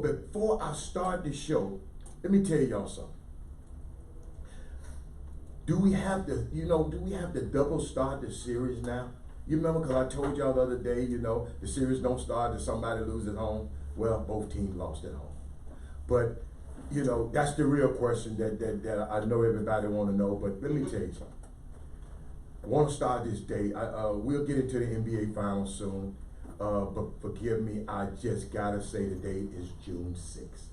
before I start the show, let me tell y'all something. Do we have to double start the series now? You remember, because I told y'all the other day, the series don't start if somebody loses at home. Well, both teams lost at home. But, that's the real question that I know everybody want to know. But let me tell you something. I want to start this day. We'll get into the NBA Finals soon. But forgive me, I just got to say the date is June 6th.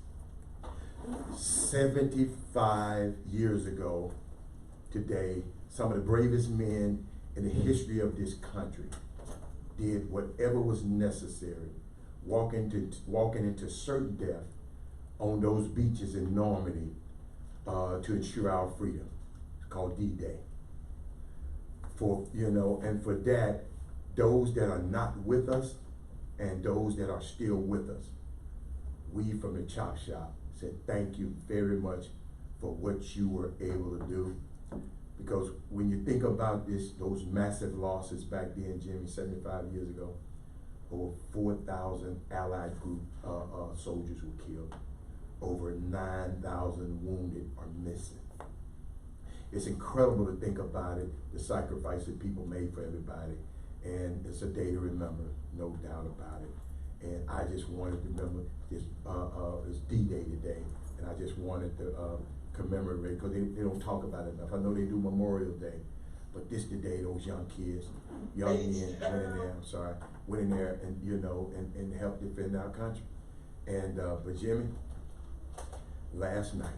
75 years ago today, some of the bravest men in the history of this country did whatever was necessary, walking into certain death on those beaches in Normandy to ensure our freedom. It's called D-Day. And for that, those that are not with us and those that are still with us, we from the Chop Shop said thank you very much for what you were able to do. Because when you think about those massive losses back then, Jimmy, 75 years ago, over 4,000 Allied group soldiers were killed. Over 9,000 wounded or missing. It's incredible to think about it, the sacrifice that people made for everybody. And it's a day to remember, no doubt about it. And I just wanted to remember this D-Day today. And I just wanted to commemorate, because they don't talk about it enough. I know they do Memorial Day, but this the day those young kids, young men went in there and helped defend our country. And but Jimmy, last night,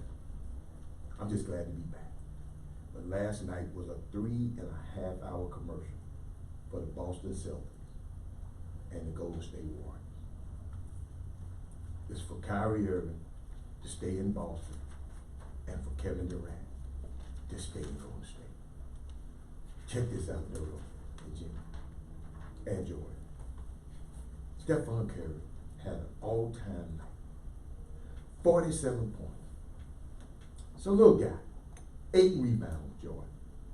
I'm just glad to be back. But last night was a 3.5-hour commercial for the Boston Celtics and the Golden State Warriors. It's for Kyrie Irving to stay in Boston and for Kevin Durant to stay in Golden State. Check this out, Dodo and Jimmy and Jordan. Stephon Curry had an all-time night. 47 points. So little guy, 8 rebounds, Jordan,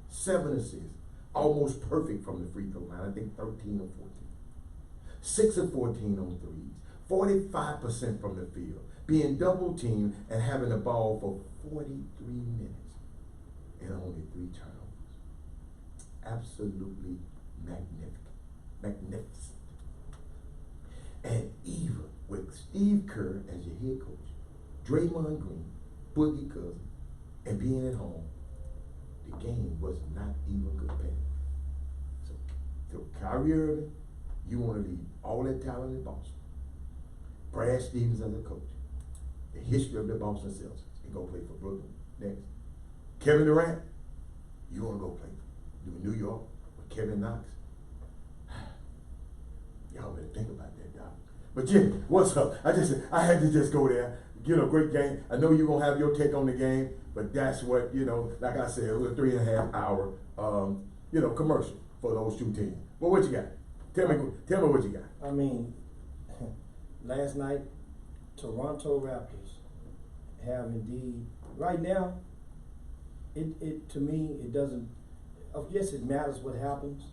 7 assists, almost perfect from the free throw line. I think 13 or 14. 6 of 14 on threes, 45% from the field, being double teamed and having the ball for 43 minutes and only 3 turnovers. Absolutely magnificent. And even with Steve Kerr as your head coach, Draymond Green, Boogie Cousins, and being at home, the game was not even competitive. So Kyrie Irving, you want to leave all that talent in Boston. Brad Stevens as a coach, the history of the Boston Celtics, and go play for Brooklyn next. Kevin Durant, you want to go play for New York with Kevin Knox. Y'all better think about that, Doc. But Jimmy, what's up? I had to just go there. Great game. I know you're going to have your take on the game, but that's what, like I said, it was a 3.5-hour, commercial for those two teams. Well, what you got? Tell me what you got. I mean, last night, Toronto Raptors have indeed, right now, it to me, it doesn't, yes, it matters what happens,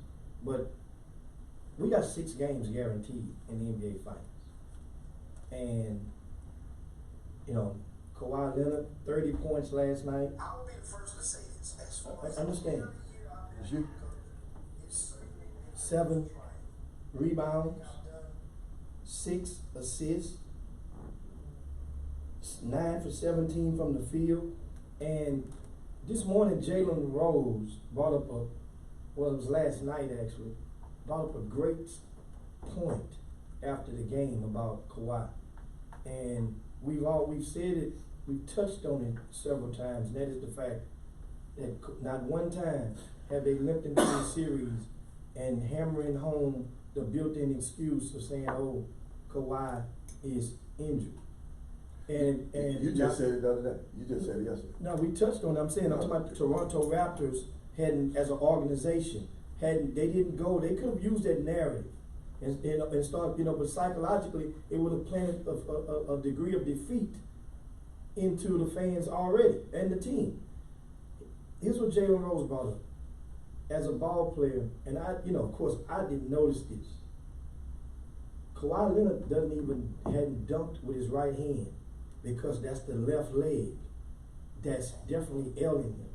but we got 6 games guaranteed in the NBA Finals. And, Kawhi Leonard, 30 points last night. I'll be the first to say this. I understand. You? 7 rebounds, 6 assists, 9 for 17 from the field. And this morning, Jalen Rose brought up it was last night actually, brought up a great point after the game about Kawhi. And we've said it, we've touched on it several times, and that is the fact that not one time have they limped into the series and hammering home the built-in excuse of saying, oh, Kawhi is injured. And you just said it the other day. You just said it yesterday. No, we touched on it. I'm talking about the Toronto Raptors hadn't, as an organization, they didn't go. They could have used that narrative and start, but psychologically it would have planted a degree of defeat into the fans already and the team. Here's what Jalen Rose brought up. As a ball player, and of course, I didn't notice this. Kawhi Leonard hadn't dunked with his right hand because that's the left leg that's definitely ailing him.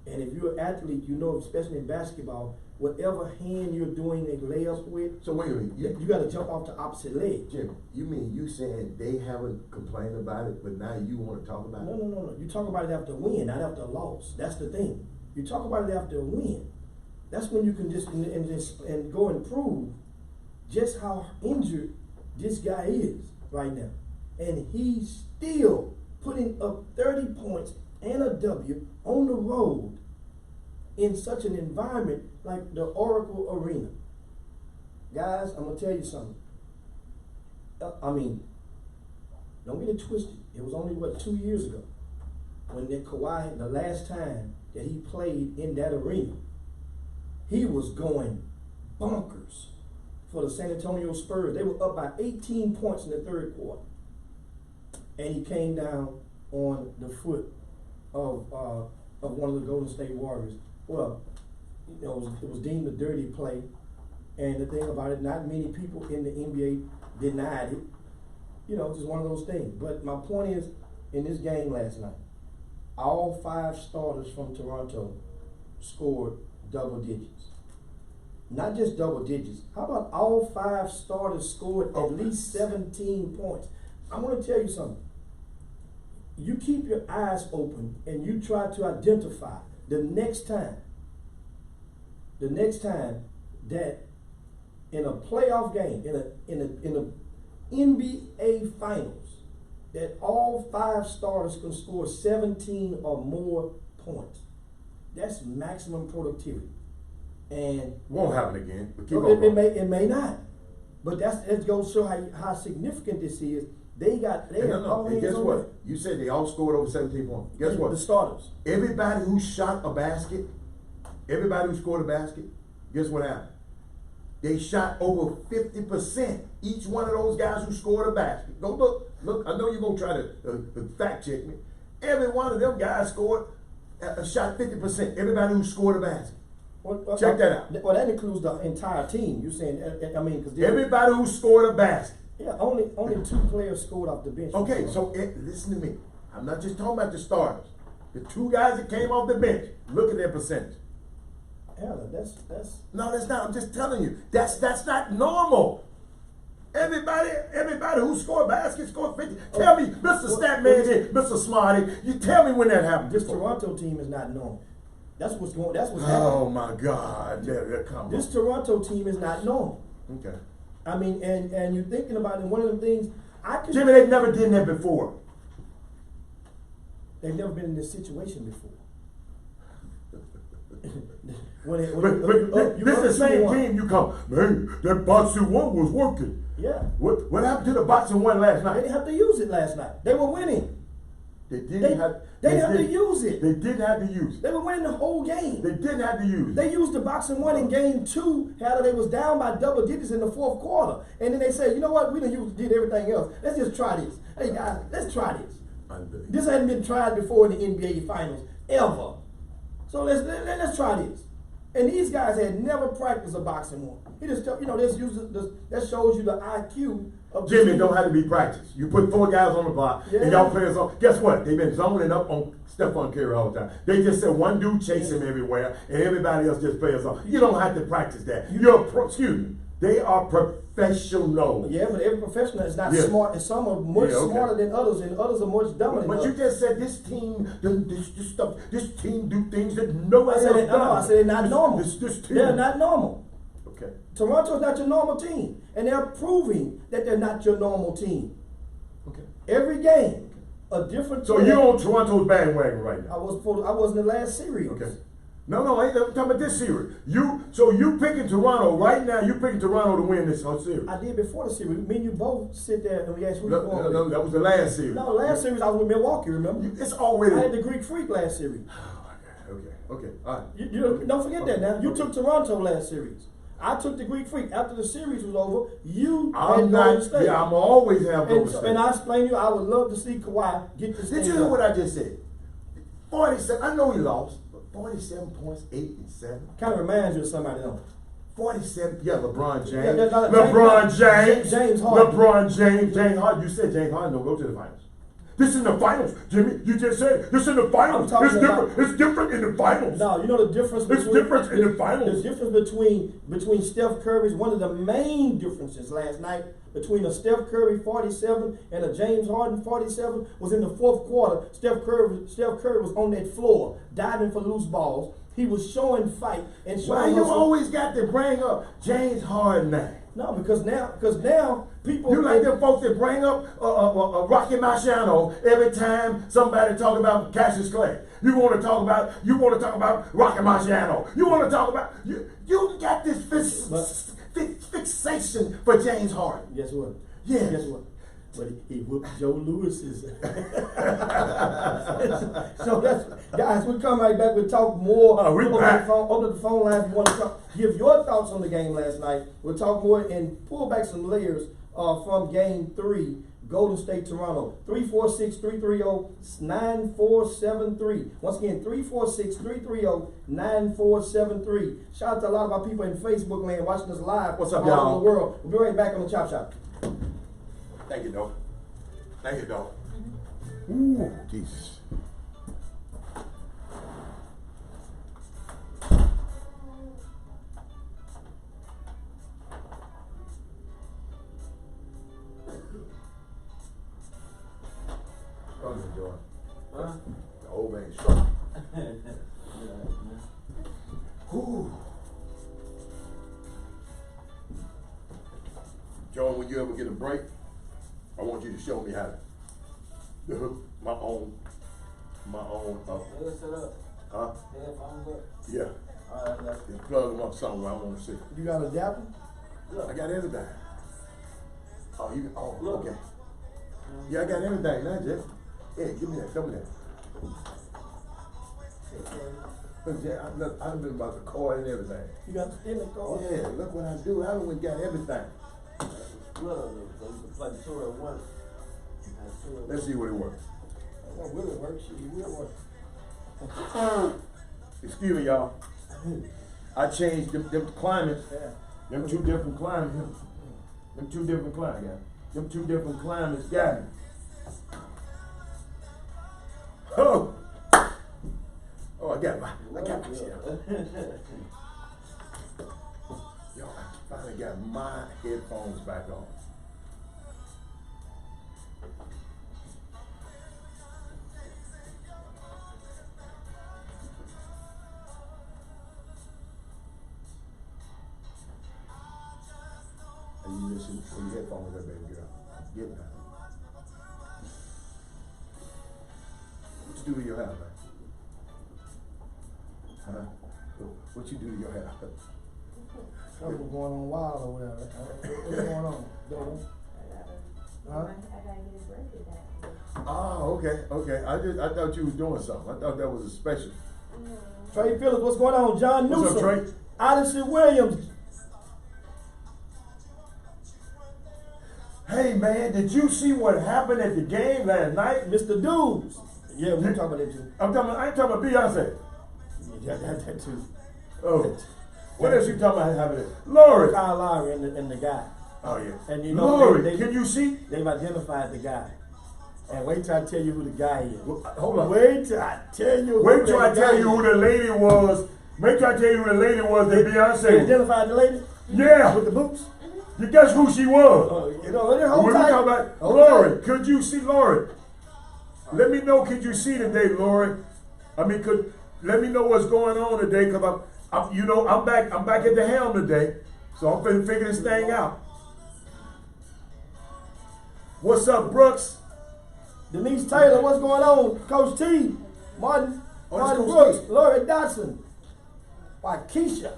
And if you're an athlete, you know, especially in basketball, whatever hand you're doing a layup with, So wait a minute, you got to jump off the opposite leg. Jim, you mean you saying they haven't complained about it, but now you want to talk about it? No. You talk about it after a win, not after a loss. That's the thing. You talk about it after a win. That's when you can just go and prove just how injured this guy is right now. And he's still putting up 30 points and a W on the road in such an environment like the Oracle Arena. Guys, I'm going to tell you something. I mean, don't get it twisted. It was only, 2 years ago when Kawhi, the last time that he played in that arena, he was going bonkers for the San Antonio Spurs. They were up by 18 points in the third quarter. And he came down on the foot of one of the Golden State Warriors. Well, you know, it was deemed a dirty play. And the thing about it, not many people in the NBA denied it. You know, just one of those things. But my point is, in this game last night, all 5 starters from Toronto scored double digits. Not just double digits. How about all 5 starters scored at least 17 points? I'm going to tell you something. You keep your eyes open and you try to identify the next time that in a playoff game, in a NBA Finals, that all 5 starters can score 17 or more points. That's maximum productivity. And Won't happen again. But keep on it going. may not. But that goes to show how significant this is. They have all And hands guess on what? deck. You said they all scored over 17 points. Guess what? The starters. Everybody who shot a basket, everybody who scored a basket, guess what happened? They shot over 50%. Each one of those guys who scored a basket. Go look. I know you're gonna try to fact check me. Every one of them guys scored, shot 50%. Everybody who scored a basket. Check that out. Well, that includes the entire team. You're saying, I mean, because Everybody who scored a basket. yeah, only 2 players scored off the bench. Okay, so listen to me. I'm not just talking about the starters. The 2 guys that came off the bench. Look at their percentage. Hell, that's No, that's not. I'm just telling you. That's not normal. Everybody who scored baskets scored 50. Tell me, Mr. Statman here, Mr. Smarty, you tell me when that happened. this Toronto team is not normal. That's what's happening. Oh my God. Come on. This Toronto team is not normal. Okay. I mean, and you're thinking about it, one of them things, Jimmy, they've never done that before. they've never been in this situation before. But this is the same team you come, man, that boxing one was working. Yeah. What happened to the boxing one last They night? didn't have to use it last night. They were winning. They They didn't have to use it. They didn't have to use it. They were winning the whole game. They didn't have to use it. They used the boxing one in game 2. They was down by double digits in the 4th quarter. And then they said, you know what, we did everything else. Let's just try this. Hey guys, let's try this. Unbelievable. This hadn't been tried before in the NBA Finals, ever. So let's try this. And these guys had never practiced a boxing one. He just, that shows you the IQ of Jimmy, don't have to be practiced. You put 4 guys on the block and y'all players on. Guess what? They've been zoning up on Stephon Curry all the time. They just said one dude chase him everywhere and everybody else just plays off. You don't have to practice that. Excuse me. They are professionals. Yeah, but every professional is not Yeah. smart, and some are much Yeah, okay. smarter than others, and others are much dumber than But others. you just said this team, this team do things that nobody else does. I said they're not normal. This team. They're not normal. Okay. Toronto's not your normal team, and they're proving that they're not your normal team. Okay. Every game, a different. So you're on Toronto's bandwagon right now. I was in the last series. Okay. No, I ain't talking about this series. You picking Toronto right now. You picking Toronto to win this whole series. I did before the series. Me and you both sit there and we asked who you going No, with. that was the last series. No, last series I was with Milwaukee. Remember? It's already. I had the Greek Freak last series. Oh my God. Okay. All right. You don't forget that now. You took Toronto last series. I took the Greek Freak. After the series was over, you had Golden State. Yeah, I'm always have Golden State. And I explained to you, I would love to see Kawhi get this. Did you hear what I just said? 47. I know he lost, but 47 points, 8 and 7. Kind of reminds you of somebody else. 47, yeah, LeBron James. Yeah, no, LeBron James. James Harden. LeBron James. James Harden. You said James Harden don't go to the finals. This is the finals, Jimmy. You just said this in the finals. I'm It's talking different. about- It's different in the finals. No, you know the difference. It's different in the finals. The difference between Steph Curry's, one of the main differences last night between a Steph Curry 47 and a James Harden 47 was in the fourth quarter. Steph Curry was on that floor diving for loose balls. He was showing fight and Why showing. you hustle. always got to bring up James Harden now? No, because now people. You like them folks that bring up Rocky Marciano every time somebody talk about Cassius Clay. You want to talk about Rocky Marciano. You want to talk about you got this fixation for James Harden. Guess what? Yeah. Guess what? But he whooped Joe Lewis's. So that's, guys, we come right back. We'll talk more. We open back. the phone, open the phone lines. You want to talk, give your thoughts on the game last night. We'll talk more and pull back some layers from game 3. Golden State, Toronto. 346-330-9473. Once again, 346-330-9473. Shout out to a lot of our people in Facebook land watching us live. What's up, all y'all? over the world. We'll be right back on the Chop Shop. Thank you, dog. Thank you, dog. Ooh, Jesus. Struggling, Joy. Huh? The old man struggling. Ooh. Joe, when you ever get a break, I want you to show me how to hook my own Let's set up. huh? Headphones up. Yeah. Alright, that's Just plug them up somewhere I want to see. You got a adapter? Look. I got everything. Oh, Look. okay. Yeah, I got everything, not just. Yeah, give me that, show me that. Look, Jay, look, I done been about the cord and everything. You got the steering cord? Yeah, look what I do. I done got everything. Look, so you can play two at once. Let's see what it works. Well, will it work? Shit, it will work. Excuse me, y'all. I changed them climates. Yeah. Them two different climates. Them two different climates, guys. Them two different climates got me. Oh! Oh, I got this here. Yo, I finally got my headphones back on. Are you listening? Well, your headphones are baby girl. Get that. What you do to your hair, man? Huh? What you do to your hair? Something going on wild or whatever. What's going on? Dodo? Huh? I gotta get it braided actually. Oh, okay. I thought you was doing something. I thought that was a special. Trey Phillips, what's going on? John Newsom. What's up, Trey? Odyssey Williams. Hey man, did you see what happened at the game last night? Mr. Dudes. Yeah, we'll talk about that too. I ain't talking about Beyonce. Yeah, that too. Oh. What else you talking about happening? Lori. Kyle Lowry and the guy. Oh yeah. And you know, Lori, can you see? They've identified the guy. And wait till I tell you who the guy is. Hold on. Wait till I tell you Wait till I tell you who the lady was. Wait till I tell you who the lady was that They Beyonce. identified the lady Yeah. with the boots. You guess who she was? You know, hold When we tight. talk about Hold Lori, tight. could you see Lori? Let me know, could you see today, Lori? I mean, let me know what's going on today, cause I'm back at the helm today, so I'm finna figure this thing out. What's up, Brooks? Denise Taylor, what's going on? Coach T, Martin Coach Brooks, T. Lori Dotson, Keisha.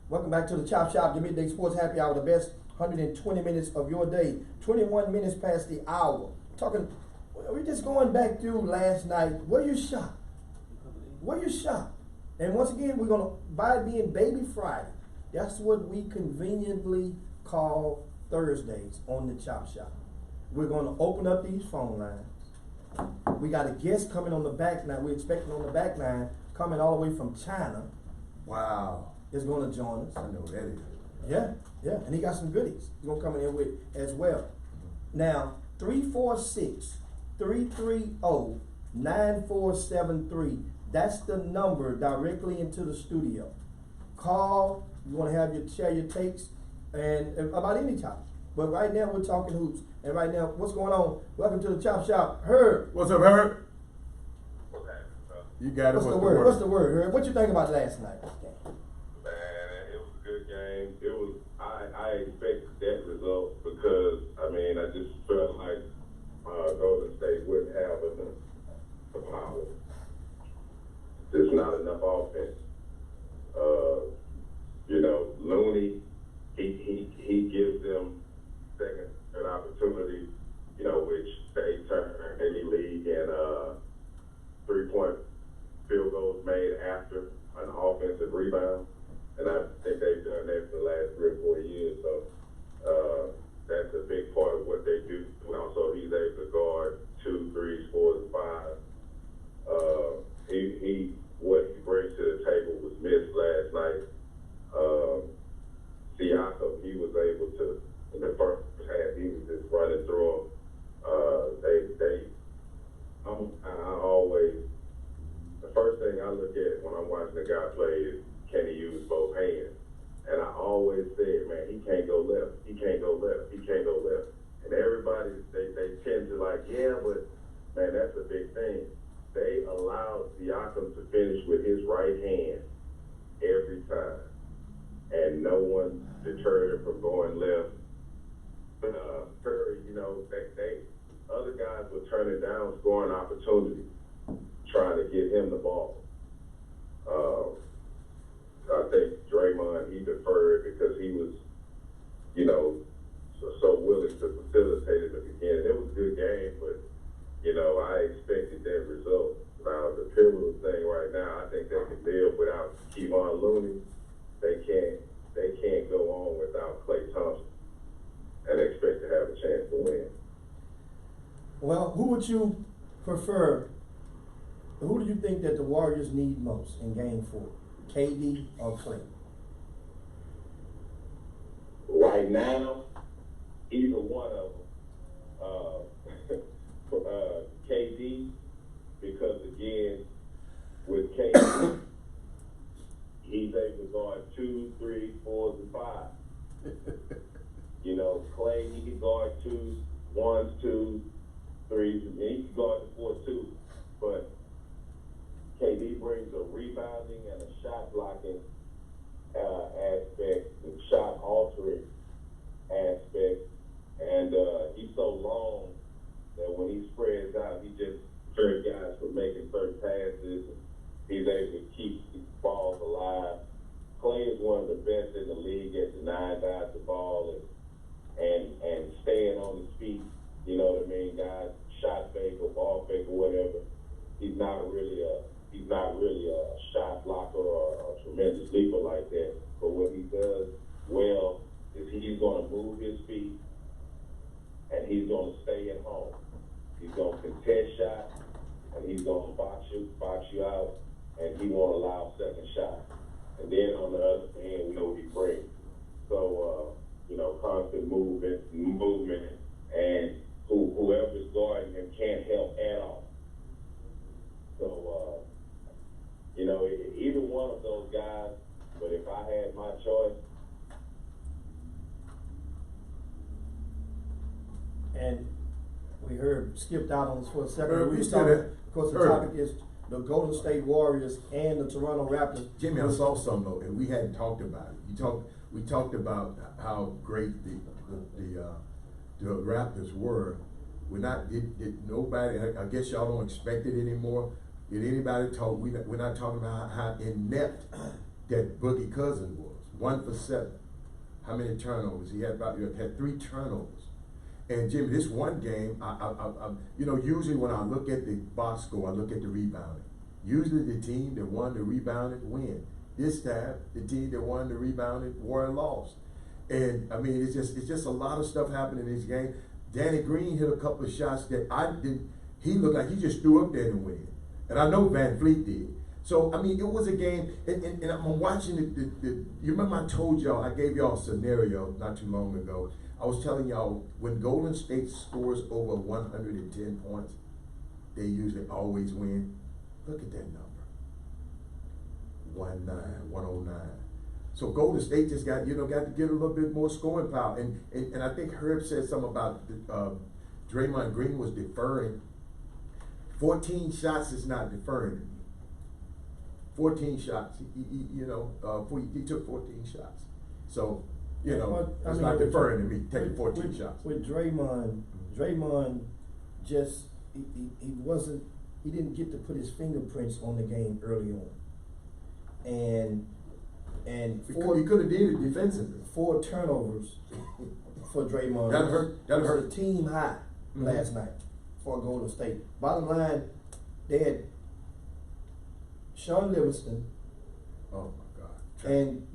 Welcome back to the Chop Shop, the Midday Sports Happy Hour, the best 120 minutes of your day. 21 minutes past the hour. We're just going back through last night. Were you shocked? Were you shocked? And once again, we're going to, by it being Baby Friday, that's what we conveniently call Thursdays on the Chop Shop. We're going to open up these phone lines. We got a guest coming on the back line. We're expecting on the back line coming all the way from China, Wow. is gonna join us. I know that is. Yeah, yeah, and he got some goodies he's gonna come in here with as well. Now, 346-330-9473. That's the number directly into the studio. Call, you wanna have share your takes and about any topic. But right now we're talking hoops. And right now, what's going on? Welcome to the Chop Shop. Herb. What's up, Herb? What's happening, bro? You got it. What's the word? What's the word, Herb? What you think about last night? Man, it was a good game. It was. I expected that result because I mean I just felt like Golden State wouldn't have enough power. There's not enough offense. Looney, he gives them second an opportunity. Which they turn any league and 3-point field goals made after an offensive rebound. And I think they've done that for the last 3 or 4 years. So that's a big part of what they do. And also, he's able to guard 2, 3, 4, and 5. What he brings to the table was missed last night. Siakam, he was able to, in the first half, he was just running through them. The first thing I look at when I'm watching a guy play is, can he use both hands? And I always said, man, he can't go left. He can't go left. He can't go left. And everybody, they tend to like, yeah, but man, that's a big thing. They allowed Siakam to finish with his right hand every time. And no one deterred him from going left. Curry, they other guys were turning down scoring opportunities, trying to get him the ball. I think Draymond, he deferred because he was, so willing to facilitate in the beginning. It was a good game, but, I expected that result. Now, the pivotal thing right now, I think they can live without Kevon Looney. They can't go on without Klay Thompson and expect to have a chance to win. Well, who would you prefer? Who do you think that the Warriors need most in Game 4? KD or Klay? Right now, either one of them. KD, because again, with KD, he's able to guard 2, 3, 4, and 5. Klay, he can guard 2s, 1s, 2s, 3s, and he can guard the 4 too. But KD brings a rebounding and a shot blocking aspect, and shot altering aspect, and he's so long that when he spreads out, he just turns guys from making certain passes. He's able to keep balls alive. Klay is one of the best in the league at denying guys the ball and staying on his feet. You know what I mean? Guys shot fake or ball fake or whatever. He's not really a shot blocker or a tremendous leaper like that. But what he does well is he's going to move his feet and he's going to stay at home. He's going to contest shots and he's going to box you out, and he won't allow second shot. And then on the other hand, we know what he brings. So, constant movement, and whoever's guarding him can't help at all. So, either one of those guys, but if I had my choice. And we heard skipped out on us for a second. Herb, We you was still talking, there? of course, the Herb. topic is the Golden State Warriors and the Toronto Raptors. Jimmy, I saw something though, and we hadn't talked about it. We talked about how great the Raptors were. Did nobody? I guess y'all don't expect it anymore. Did anybody talk? We're not talking about how inept that Boogie Cousins was. 1 for 7. How many turnovers he had? Had 3 turnovers. And Jimmy, this one game, usually when I look at the box score, I look at the rebounding. Usually the team that won the rebounding win. This time, the team that won the rebounding won and lost. And I mean, it's just a lot of stuff happening in this game. Danny Green hit a couple of shots that he looked like he just threw up there and win. And I know Van Fleet did. So, I mean, it was a game, and I'm watching you remember I told y'all, I gave y'all a scenario not too long ago. I was telling y'all, when Golden State scores over 110 points, they usually always win. Look at that number. 109. So Golden State just got to get a little bit more scoring power. And I think Herb said something about Draymond Green was deferring. 14 shots is not deferring to me. 14 shots. He took 14 shots. So, it's not deferring to me, taking 14 shots. With Draymond just, he didn't get to put his fingerprints on the game early on. And He could have did it defensively. 4 turnovers for Draymond. That hurt. Was a team high last night for Golden State. Bottom line, they had Sean Livingston. Oh my God. And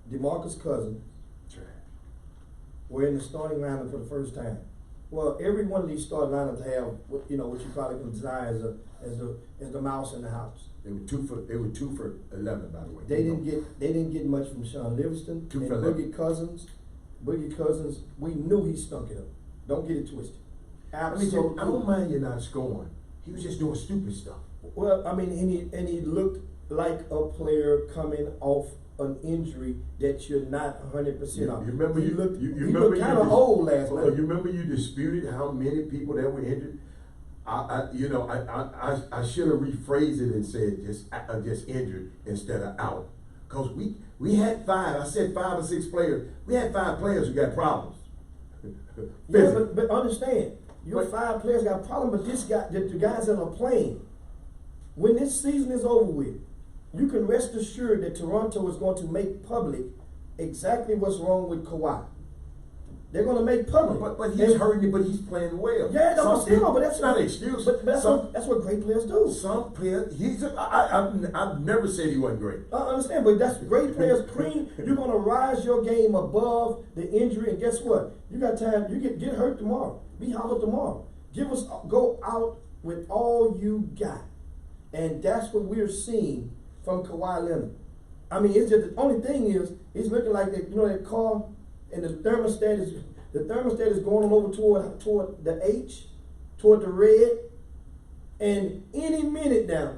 DeMarcus Cousins Trash. were in the starting lineup for the first time. Well, every one of these starting lineups have what you probably can design as the mouse in the house. They were 2 for 11, by the way. They didn't get much from Sean Livingston. 2 and for 11. Boogie Cousins, we knew he stunk it up. Don't get it twisted. Absolutely. I don't mind you not scoring. He was just doing stupid stuff. Well, I mean, and he looked like a player coming off an injury that you're not 100% on. You remember he you looked kind of old last night. You remember you disputed how many people that were injured? I should have rephrased it and said just injured instead of out. Because we had 5. I said 5 or 6 players. We had 5 players who got problems. Yeah, but understand, your 5 players got problems, but the guys that are playing, when this season is over with, you can rest assured that Toronto is going to make public exactly what's wrong with Kawhi. They're going to make public. But he's hurting, but he's playing well. Yeah, but that's not an excuse. But that's what great players do. Some players, I've never said he wasn't great. I understand, but that's great players. You're going to rise your game above the injury, and guess what? You got time. You get hurt tomorrow. Be hollow tomorrow. Go out with all you got, and that's what we're seeing from Kawhi Leonard. I mean, it's just the only thing is he's looking like that. That car. And the thermostat is going over toward the H, toward the red, and any minute now,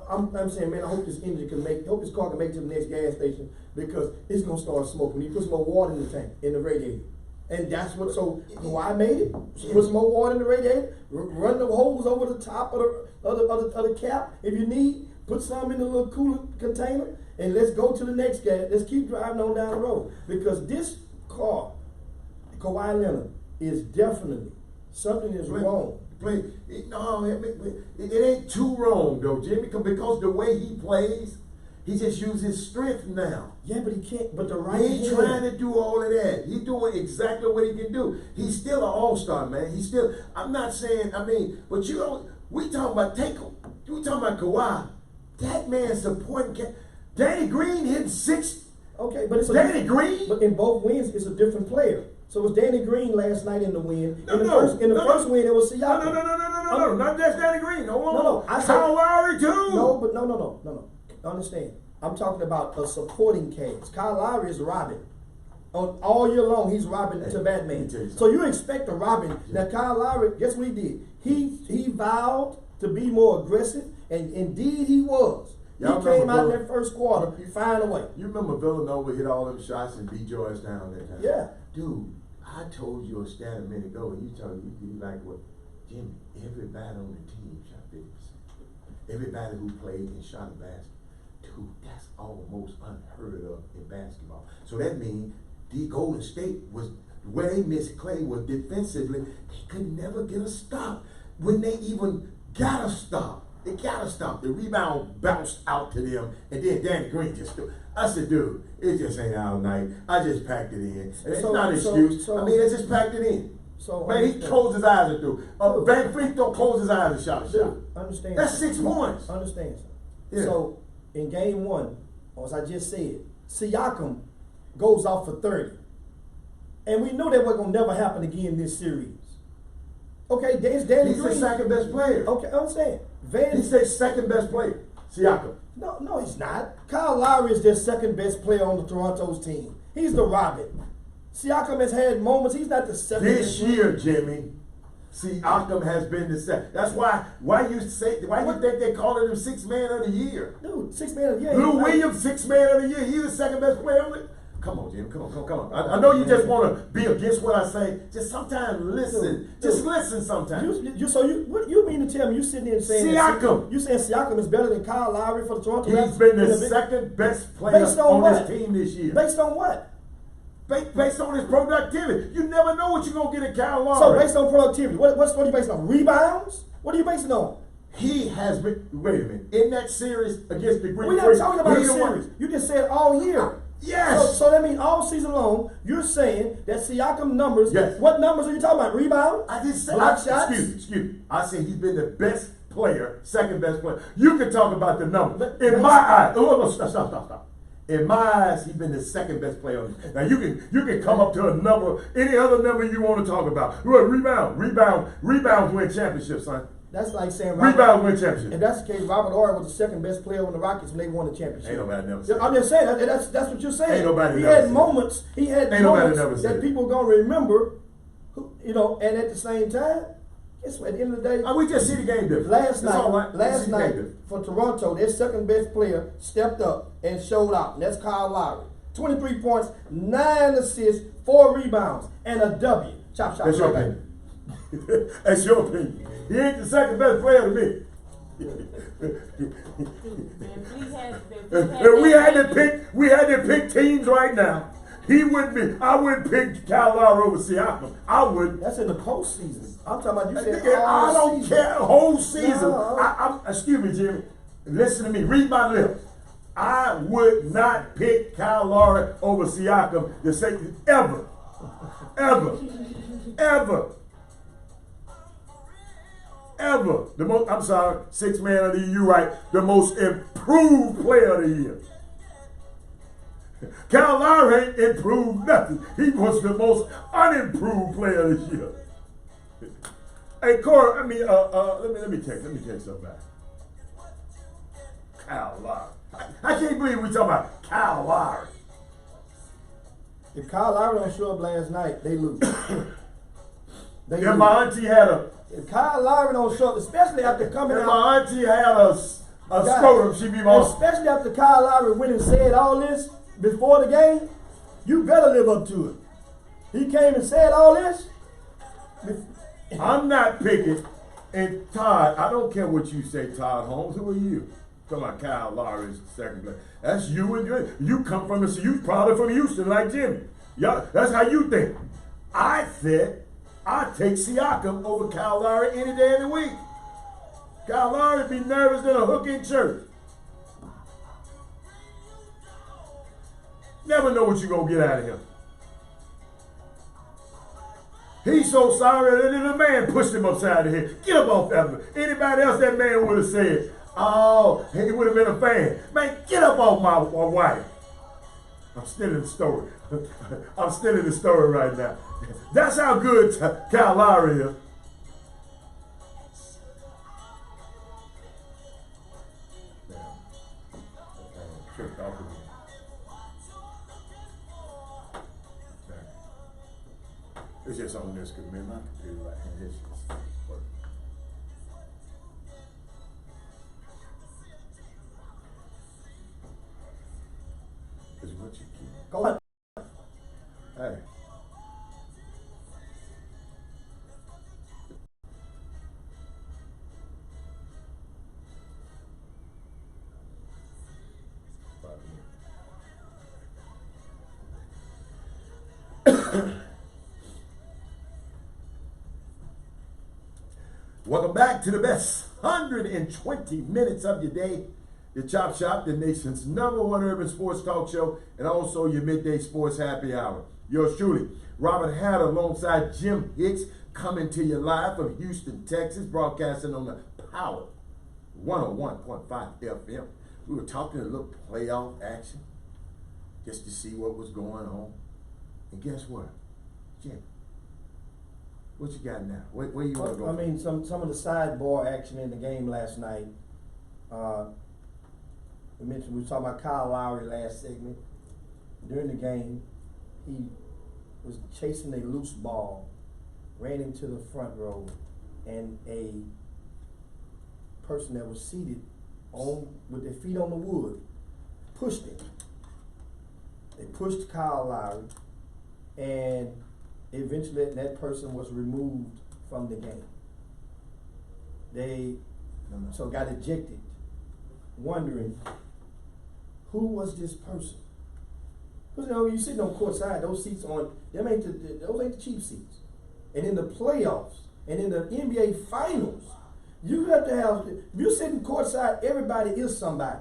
I'm saying, man, I hope this car can make it to the next gas station because it's gonna start smoking. You put some more water in the tank, in the radiator, and that's what. So Kawhi made it. Put some more water in the radiator. Run the hose over the top of the cap if you need. Put some in the little cooler container. And let's go to the next guy. Let's keep driving on down the road. Because this car, Kawhi Leonard, is definitely something is wrong. It ain't too wrong though, Jimmy, because the way he plays, he just uses strength now. Yeah, but he can't. But the He ain't trying to do all of that. He's doing exactly what he can do. He's still an all-star, man. I'm not saying, but we talking about Kawhi. That man's supporting. Danny Green hitting 6. Okay, but it's Danny Green. But in both wins, it's a different player. So it was Danny Green last night in the win. In the first win, it was Siakam. No, not that's Danny Green. No. Kyle Lowry too. No. Understand? I'm talking about a supporting cast. Kyle Lowry is robbing. All year long, he's robbing to Batman. So you expect a robbing. Now Kyle Lowry, guess what he did? He vowed to be more aggressive, and indeed he was. He came out in that first quarter, find a way. You remember Villanova hit all them shots and beat George down that time? Yeah. Dude, I told you a stat a minute ago, and you like what? Jimmy, everybody on the team shot 50%. Everybody who played and shot a basket. Dude, that's almost unheard of in basketball. So that means the Golden State was, where they missed Clay was defensively, they could never get a stop. When they even got a stop, they gotta stop. The rebound bounced out to them, and then Danny Green just threw. I said, dude, it just ain't our night. I just packed it in. And it's not an excuse. They just packed it in. Man, he closed his eyes and threw. Van Fleet don't close his eyes and shot a shot. Understand. That's 6 points. Understand. Yeah. So in game 1, as I just said, Siakam goes off for 30. And we know that wasn't gonna never happen again this series. Okay, there's Danny Green. He's the second best player. Okay, I understand. He's the second best player. Siakam. No, he's not. Kyle Lowry is their second best player on the Toronto's team. He's the Robin. Siakam has had moments. He's not the second This best year, Jimmy, Siakam has been the second. That's why you think they call him 6th man of the year? Dude, 6 man of the year. Lou Williams, 6th man of the year. He's the second best player on it. Come on, Jimmy. Come on. I know you just want to be against what I say. Just sometimes listen. Just listen sometimes. What you mean to tell me you sitting here saying Siakam. You saying Siakam is better than Kyle Lowry for the Toronto Raptors? He's been the second best player on his team this year. Based on what? Based on his productivity. You never know what you're going to get at Kyle Lowry. So based on productivity, what are you basing on? Rebounds? What are you basing on? He has been, wait a minute, in that series against the Greek We're not talking about the series. You just said all year. Yes. So that means all season long, you're saying that Siakam numbers, yes. What numbers are you talking about? Rebound? I just said, block shots? Excuse me. I said he's been the best player, second best player. You can talk about the numbers. But in my eyes, stop. In my eyes, he's been the second best player. Now you can come up to a number, any other number you want to talk about. Rebounds win championships, son. That's like saying rebounds win championships. If that's the case, Robert Horry was the second best player on the Rockets when they won the championship. Ain't nobody never said I'm just saying that's what you're saying. Ain't nobody he never had said moments. He had Ain't nobody never moments said that people gonna remember. And at the same time, guess what? At the end of the day, we just see the game different. Last That's night for Toronto, their second best player stepped up and showed out, and that's Kyle Lowry. 23 points, 9 assists, 4 rebounds, and a W. Chop. That's your opinion. That's your opinion. He ain't the second best player to me. If we had to pick teams right now, I wouldn't pick Kyle Lowry over Siakam. I wouldn't. That's in the postseason. I'm talking about you said I don't care whole season. No. Excuse me, Jimmy. Listen to me. Read my lips. I would not pick Kyle Lowry over Siakam to say ever. I'm sorry, 6th man of the year, you're right. The most improved player of the year. Kyle Lowry ain't improved nothing. He was the most unimproved player this year. Hey, Corey, let me take something back. Kyle Lowry. I can't believe we talking about Kyle Lowry. If Kyle Lowry don't show up last night, they lose. If my auntie had if Kyle Lowry don't show up, especially after coming out. If my auntie had a scrotum, she'd be more. Especially after Kyle Lowry went and said all this before the game, you better live up to it. He came and said all this. I'm not picking. And Todd, I don't care what you say, Todd Holmes. Who are you? Talking about Kyle Lowry is second place. That's you and you come from you probably from Houston like Jimmy. Yeah, that's how you think. I said I'd take Siakam over Kyle Lowry any day of the week. Kyle Lowry would be nervous than a hook in church. Never know what you're going to get out of him. He's so sorry that the man pushed him upside the head. Get up off that. Anybody else that man would have said, oh, he would have been a fan. Man, get up off my wife. I'm still in the story. I'm still in the story right now. That's how good Kyle Lowry is. It's just on this because man, my computer right here, it's just working. It's what you keep. Go ahead. Hey. Welcome back to the best 120 minutes of your day. The Chop Shop, the nation's #1 urban sports talk show, and also your midday sports happy hour. Yours truly, Robert Hatter, alongside Jim Hicks, coming to you live from Houston, Texas, broadcasting on the Power 101.5 FM. We were talking a little playoff action, just to see what was going on. And guess what, Jim? What you got now? Where you want to go? I mean, some of the sidebar action in the game last night. we was talking about Kyle Lowry last segment. During the game, he was chasing a loose ball, ran into the front row, and a person that was seated on with their feet on the wood pushed him. They pushed Kyle Lowry, and eventually that person was removed from the game. They so got ejected, wondering who was this person. Because you sitting on court side, those seats those ain't the cheap seats. And in the playoffs and in the NBA finals, you have to have, if you're sitting courtside, everybody is somebody.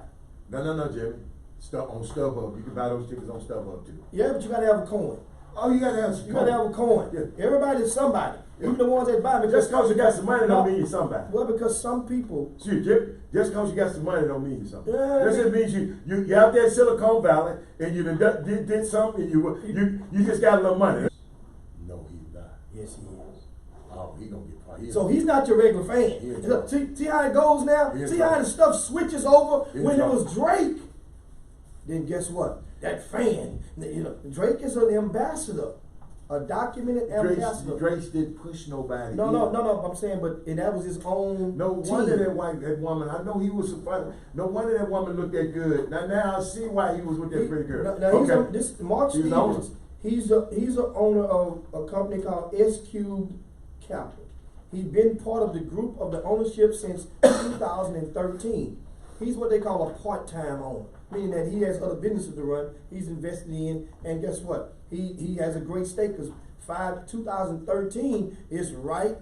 No, Jimmy. On StubHub, you can buy those tickets on StubHub too. Yeah, but you gotta have a coin. Oh, you gotta have a coin. Yeah. Everybody is somebody. Even the ones that buy, Just cause you got some money don't mean you're somebody. Well, because some people. See, just cause you got some money don't mean you're something. Yeah. This just means you out there in Silicon Valley and you did something and you just got a little money. No, he's not. Yes, he is. Oh, he gonna get fired. So he's not your regular fan. Look, see how it goes now? See how the stuff switches over? When it was Drake, then guess what? That fan, Drake is an ambassador, a documented ambassador. Drake didn't push nobody. No, I'm saying, and that was his own. No team. wonder that woman, I know he was surprised. No wonder that woman looked that good. Now I see why he was with that pretty girl. Now Mark Stevens, he's the owner of a company called SQ Capital. He's been part of the group of the ownership since 2013. He's what they call a part-time owner, meaning that he has other businesses to run, he's invested in, and guess what? He has a great stake because 2013 is right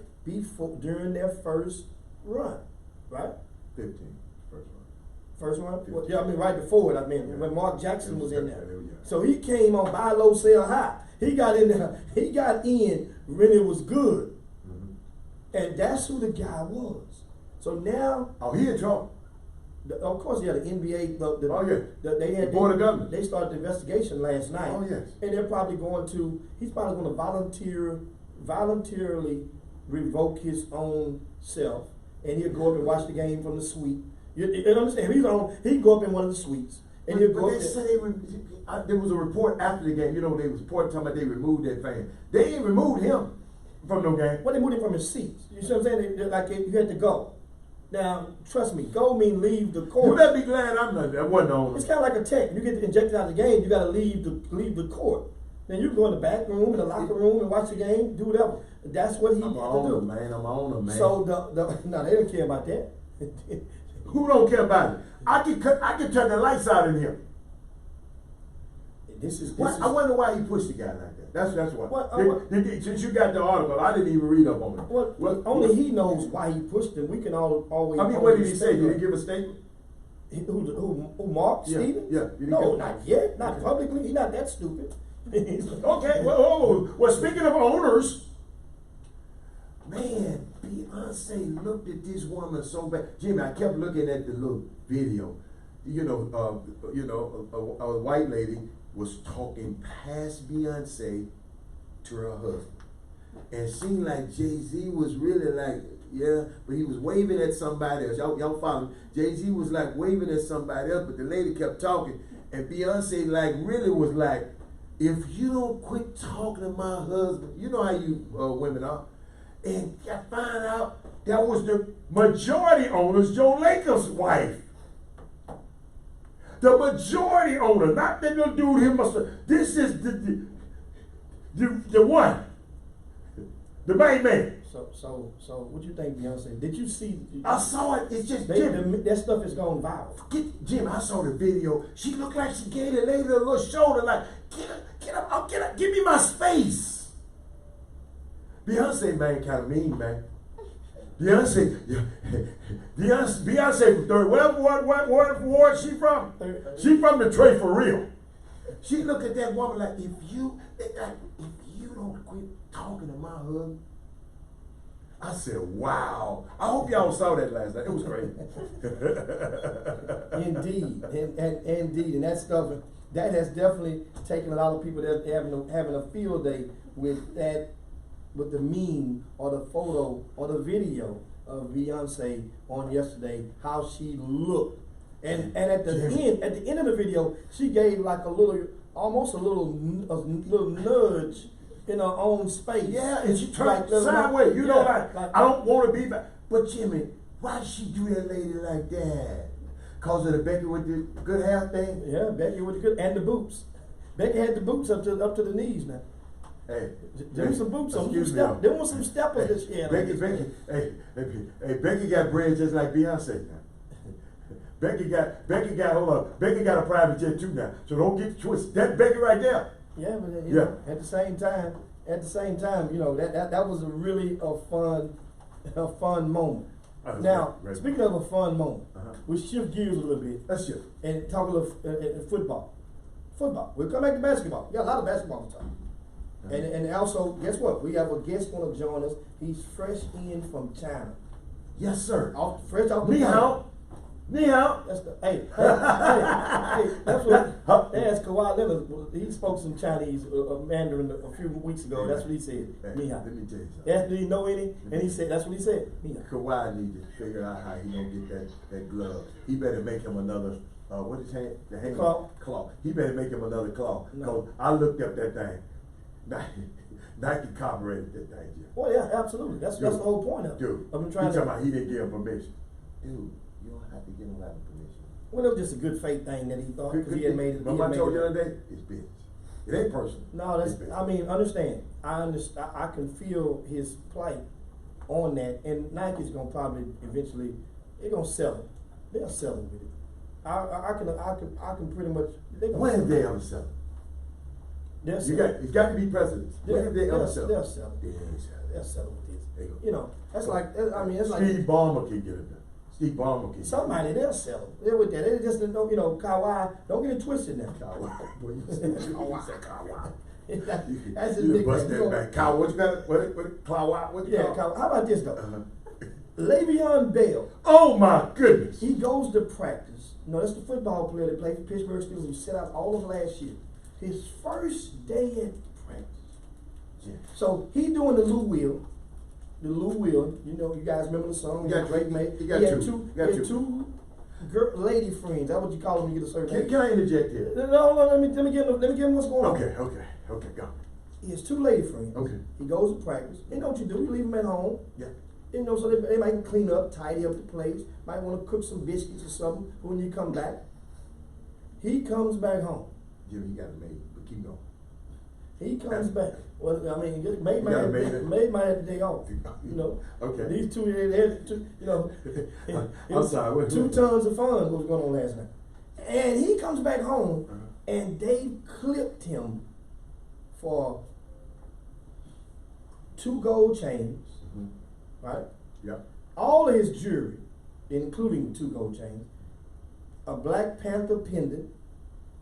during their first run, right? 15, first one. First one? Well, yeah, I mean right before it, when Mark Jackson was in there. Yeah. So he came on buy low, sell high. He got in there, he got in when it was good. And that's who the guy was. So now. Oh, he in trouble. Of course, yeah, the NBA. They had Board of Governors. They started the investigation last night. Oh, yes. And they're probably he's probably going to voluntarily revoke his own self, and he'll go up and watch the game from the suite. You understand? He can go up in one of the suites, and he'll go up there. There was a report after the game. They was reporting talking about they removed that fan. They didn't remove him from no game. Well, they moved him from his seats. You see what I'm saying? You had to go. Now, trust me, go mean leave the court. You better be glad I wasn't on. It's kind of like a tech. You get injected out of the game, you got to leave the court. Then you can go in the back room, in the locker room, and watch the game, do whatever. That's what he had to do. I'm an owner, man. So no, they don't care about that. Who don't care about it? I can turn the lights out in here. I wonder why he pushed the guy like that. That's why. Since you got the article, I didn't even read up on it. Only he knows why he pushed him. We can always. I mean, what did he say? Did he give a statement? Who Mark Stevens? Yeah. No, not yet. Not publicly. He's not that stupid. Okay. Well, speaking of owners, man, Beyonce looked at this woman so bad. Jimmy, I kept looking at the little video. A white lady was talking past Beyonce to her husband. And it seemed like Jay-Z was really like, yeah, but he was waving at somebody else. Y'all follow me? Jay-Z was like waving at somebody else, but the lady kept talking. And Beyonce like really was like, if you don't quit talking to my husband, you know how you women are. And I find out that was the majority owner's Joe Lakers' wife. The majority owner, not that little dude here this is the one. The main man. So what you think, Beyonce? Did you see? I saw it. It's just Jim. That stuff is going viral. Jim, I saw the video. She looked like she gave the lady a little shoulder, like, get up, give me my space. Beyonce, man, kind of mean, man. Beyonce from 30. What ward she from? She from Detroit for real. She looked at that woman like, if you don't quit talking to my husband. I said, wow. I hope y'all saw that last night. It was great. Indeed. Indeed. And that stuff, that has definitely taken a lot of people that having a field day with that, with the meme or the photo or the video of Beyonce on yesterday, how she looked And at the end of the video, she gave like almost a little nudge in her own space. Yeah, and she tried Like, sideways. You know, yeah, like, I don't want to be back. But Jimmy, why did she do that lady like that? Cause of the Becky with the good hair thing? Yeah, Becky with the good, and the boots. Becky had the boots up to the knees now. Hey, There was some boots on. excuse me. There was some steppers this year. Hey, Becky got bread just like Beyonce now. Becky got a private jet too now. So don't get twisted. That Becky right there. Yeah, but you know, at the same time, you know, that was a really a fun moment. Now, right. speaking of a fun moment, Uh-huh. we shift gears a little bit That's it. and talk a little football. Football. We'll come back to basketball. We got a lot of basketball to talk. Uh-huh. And also, guess what? We have a guest going to join us. He's fresh in from China. Yes, sir. Fresh off the Ni plane. hao. Ni hao. That's the, hey, that's what, they asked Kawhi Leonard, he spoke some Chinese Mandarin a few weeks ago. That's what he said. Hey, Ni hao. let me tell you something. They asked, did he know any? And he said, that's what he said. Ni hao. Kawhi need to figure out how he gonna get that glove. He better make him another, what is the hand? Claw. Claw. He better make him another claw. No. Cause I looked up that thing. Nike copyrighted that thing, Jim. Well, yeah, absolutely. That's the whole point of it. Dude, I've been he trying talking to. about he didn't give him permission. Dude, you don't have to give him permission. Well, it was just a good faith thing that he thought because he had made it. Remember I told you the other day? It's business. It ain't personal. No, that's. It's business. I mean, understand. I understand. I can feel his plight on that, and Nike's gonna probably eventually they're gonna sell it. They'll sell it with it. I can pretty much. They gonna When sell have it. they ever sell it? They'll You sell got, it. it's got to be presidents. When have they ever sell They'll it? sell it. They ain't sell it. They'll sell it with this. They go. You know, that's like. I mean, it's like. Steve Ballmer can get it done. Steve Ballmer can Somebody, they'll sell it. They're with that. They just don't, you know, Kawhi, don't get it twisted now. Kawhi. Boy, you said Kawhi. That's his You big bust thing. that back. Kawhi, what you got? What Kawhi? What you Yeah, call it? Kawhi. How about this though? Uh-huh. Le'Veon Bell, Oh my goodness. he goes to practice. You know, that's the football player that played for Pittsburgh Steelers. He set out all of last year. His first day at practice. Yeah. So he doing the Lou Will. The Lou Will, you know, you guys remember the song? He got Drake made. he got had two. He had two lady friends. That's what you call them when you get a certain age. Can I interject here? No, let me get him what's going on. Okay, go. He has two lady friends. Okay. He goes to practice. And don't you do? You leave them at home. Yeah. You know, so they might clean up, tidy up the place. Might want to cook some biscuits or something when you come back. He comes back home. Jimmy, you got it made, but keep going. He comes back. Well, I mean, May might got have it made. May might have the day off. You know. Okay. These two, they had two, you know. it I'm was sorry. What- 2 tons of fun was going on last night. And he comes back home, Uh-huh. and they clipped him for 2 gold chains, Mhm. right? Yep. All of his jewelry, including 2 gold chains, a Black Panther pendant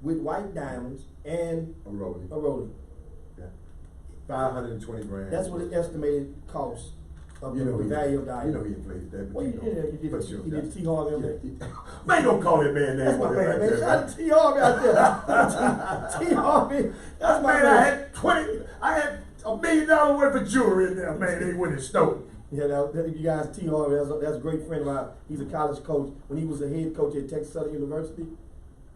with white diamonds, and A rolling. a Rolex. Yeah. 520 grand. That's what it estimated cost of You know the he- value of the item. You know he inflated that, but Well, you you know. did But you T know, Harvey on yeah, there. Man, don't call that man That's name. my on man, that man. right Shout out to T Harvey out there. T Harvey. That's my Man, man. I had $1 million worth of jewelry in there, man. They went and stole it. Yeah, you guys, T Harvey, that's a great friend of mine. He's a college coach. When he was the head coach at Texas Southern University,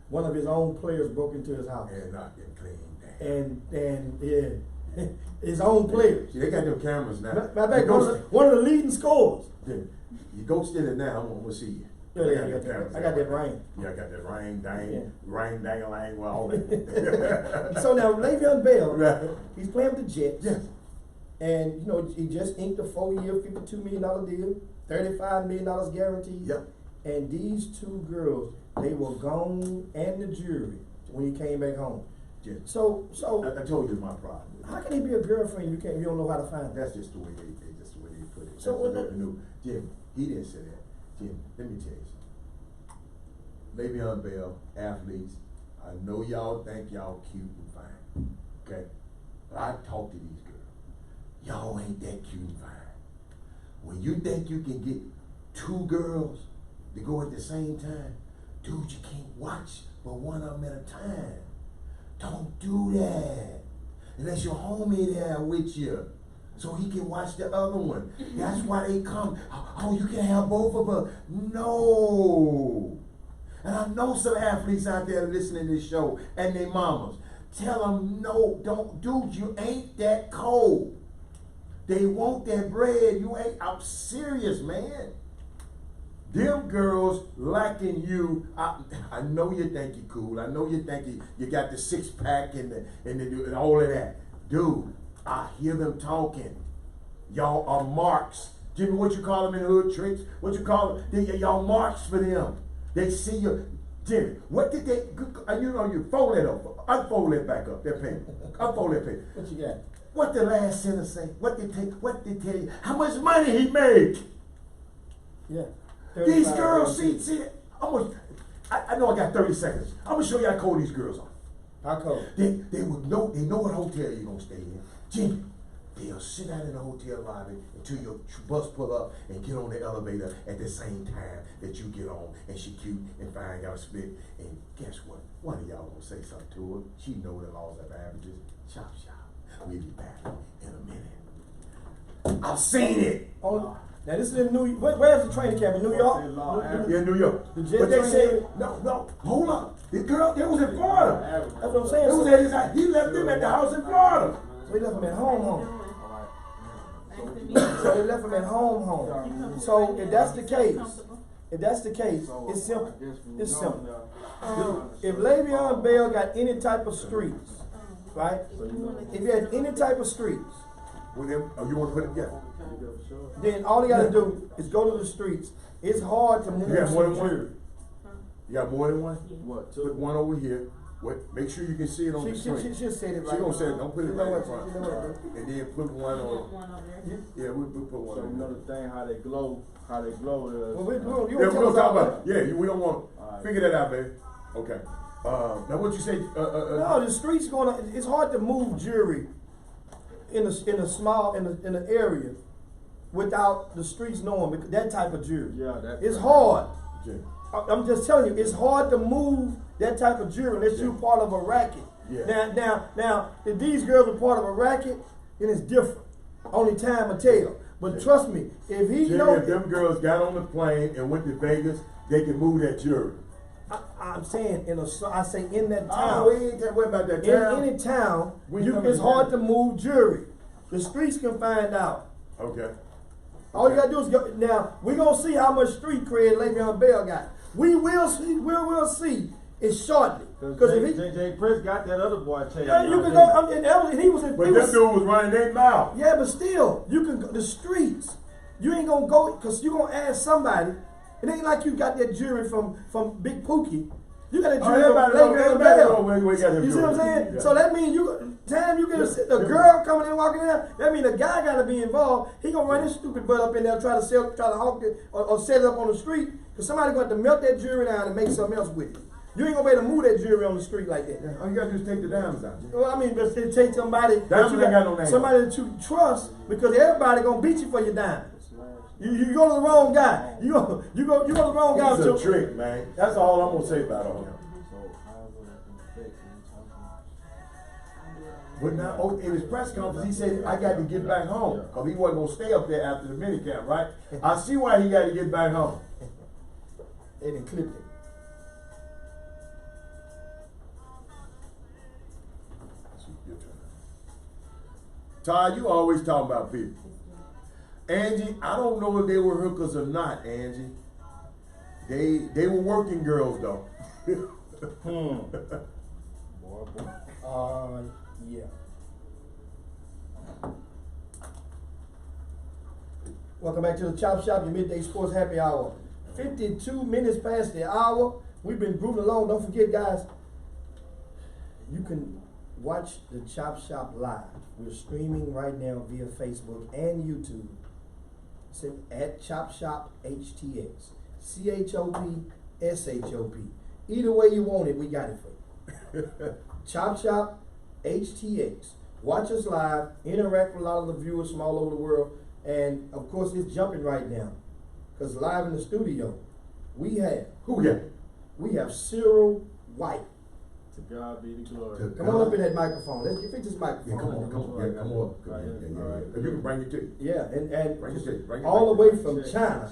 one of his own players broke into his house. And knocked it clean down. And yeah, his own players. See, they got them cameras now. Matter of fact, one of the leading scorers. You go steal it now, I'm gonna see you. Yeah, They yeah, them I cameras got that everywhere. ring. Yeah, I got that ring, dang, Yeah. ring, dang-a-lang, well, all that. So now Le'Veon Bell, Right. he's playing with the Jets. Yes. And you know, he just inked a 4-year, $52 million deal, $35 million guaranteed. Yep. And these 2 girls, they were gone, and the jury when he came back home. Yes. So I told you my problem. how can he be a girlfriend you don't know how to find her? That's just the way they put it. So That's what the the- revenue. Jim, he didn't say that. Jim, let me tell you something. Le'Veon Bell, athletes, I know y'all think y'all cute and fine. Okay? But I talk to these girls. Y'all ain't that cute and fine. When you think you can get 2 girls to go at the same time, dude, you can't watch but one of them at a time. Don't do that. Unless your homie there with you, so he can watch the other one. That's why they come. Oh, you can have both of us. No. And I know some athletes out there listening to this show and their mamas. Tell them, no, don't, dude, you ain't that cold. They want that bread. You ain't, I'm serious, man. Them girls liking you. I know you think you cool. I know you think you got the six pack and all of that. Dude, I hear them talking. Y'all are marks. Jimmy, what you call them in the hood tricks? What you call them? Y'all marks for them. They see you. Jimmy, what did they, you fold that up. Unfold that back up, that paper. Unfold that paper. What you got? What the last sentence say? What they tell you? How much money he made? Yeah. These girls, see, I know I got 30 seconds. I'm gonna show you how cold these girls are. How cold? They know what hotel you're gonna stay in. Jimmy, they'll sit out in the hotel lobby until your bus pull up and get on the elevator at the same time that you get on, and she cute and fine, got a spit. And guess what? One of y'all gonna say something to her. She know the laws of averages. Chop shop. We'll be back in a minute. I've seen it. Oh, now this is in New York. Where's the training camp? In New York? Yeah, New York. The jet But they training said, camp? no, hold up. The girl, they was in Florida. That's what I'm saying. It was at his house. He left them at the house in Florida. So he left him at home. So they left him at home. So if that's the case, it's simple. It's simple. If Le'Veon Bell got any type of streaks, right? If he had any type of streaks, You want to put it together? then all he got to do is go to the streets. It's hard to move. You got more than some one? jury. You got more than one? What, Put one over here. Make sure you can see it on the screen. She said it right. She gonna say it. Don't put it You know right in what? front. You know what? And then put one on. One over there. Yeah, we'll put one So on. you know the thing, how they glow Well, you Yeah, don't we're tell gonna us talk all about that. it. Yeah, we don't want Alright. figure that out, baby. Okay. Now what you say? No, the streets it's hard to move jury in the area without the streets knowing, because that type of jury. Yeah, that. It's hard. Okay. I'm just telling you, it's hard to move that type of jury unless you're part of a racket. Yeah. Now, if these girls are part of a racket, then it's different. Only time will tell. But trust me, if he Jimmy, knows, if them girls got on the plane and went to Vegas, they can move that jury. I'm saying I say in that Oh, town. we ain't that way about that town. In any town, We ain't coming it's hard down. to move jury. The streets can find out. Okay. All you gotta do is go. Now we're gonna see how much street cred Le'Veon Bell got. We will see. We'll see it shortly. Because if he, J. Prince got that other boy tail. yeah, you can go. And he was in. But he this was, dude was running their mouth. yeah, but still, you can go the streets. You ain't gonna go because you gonna ask somebody. It ain't like you got that jury from Big Pookie. You got a jury from Le'Veon Bell. We got him You see what I'm jury. saying? Yeah. So that means you get a girl coming in walking in, that means a guy gotta be involved. He gonna run his stupid butt up in there, try to hawk it or set it up on the street, because somebody going to melt that jury down and make something else with it. You ain't gonna be able to move that jury on the street like that. Yeah, all you gotta do is take the diamonds out. Jimmy. Well, I mean, but it take somebody Diamonds ain't got no name. somebody that you trust, because everybody gonna beat you for your diamonds. You go to the wrong guy. You go to the wrong guy. It's a trick, man. That's all I'm gonna say about all that. But now, in his press conference, he said, I got to get back home. Because he wasn't going to stay up there after the minicamp, right? I see why he got to get back home. They didn't clip it. Todd, you always talking about people. Angie, I don't know if they were hookers or not, Angie. They were working girls, though. Yeah. Welcome back to the Chop Shop, your midday sports happy hour. 52 minutes past the hour. We've been grooving along. Don't forget, guys, you can watch the Chop Shop live. We're streaming right now via Facebook and YouTube. It's at ChopShopHTX. ChopShop. Either way you want it, we got it for you. Chop Shop HTX. Watch us live, interact with a lot of the viewers from all over the world, and of course it's jumping right now. Because live in the studio, we have Cyril White. To God be the glory. Come on up in that microphone. Let's fix this microphone. Yeah, come on. Yeah. If you can bring it to you. Yeah, and Bring it to you. Bring it all the back. way from China.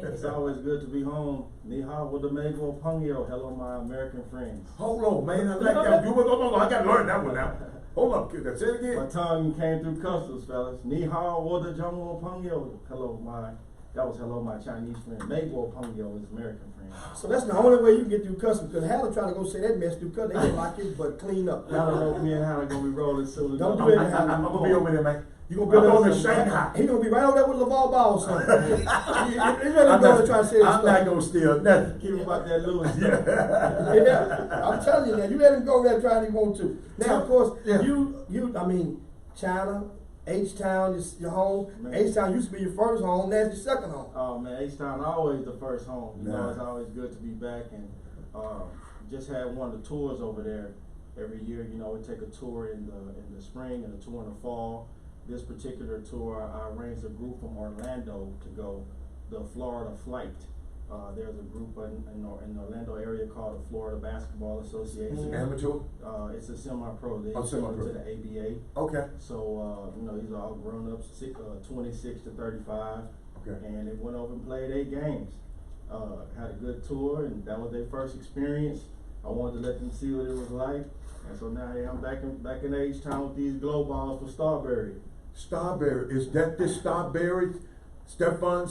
It's always good to be home. Ni hao with the Mego Pungyo. Hello, my American friends. Hold on, man. I like that. No, I gotta learn that one now. Hold up, kid. Say it My again. tongue came through customs, fellas. Ni hao with the Jungle Pungyo. That was hello, my Chinese friend. Mego Pungyo is American friend. So that's the only way you can get through customs, because Hal try to go say that mess through customs, they can lock his butt clean up. I don't know if me and Hannah gonna be rolling soon. Don't enough. do it. I'm gonna be over there, man. You gonna be I'm over going there to Shanghai. He gonna be right over there with LaVar Ball or something. He really I'm going to try to say this not stuff. gonna steal nothing. Keep about that Lewis. Yeah, I'm telling you now, you let him go there trying he want to. Now, of course, Yeah. I mean, China, H-Town is your home. Man. H-Town used to be your first home, that's your second home. Oh man, H-Town always the first home. You know, Nah. it's always good to be back, and just had one of the tours over there every year. You know, we take a tour in the spring and a tour in the fall. This particular tour, I arranged a group from Orlando to go the Florida flight. There's a group in the Orlando area called the Florida Basketball Association. Amateur? It's a semi-pro. They Oh, semi-pro. to the ABA. Okay. So, you know, these are all grown-ups, 26 to 35. Okay. And they went over and played 8 games. Had a good tour, and that was their first experience. I wanted to let them see what it was like. And so now hey, I'm back in H-Town with these glow balls for Starberry. Starberry, is that this Starberry? Stefan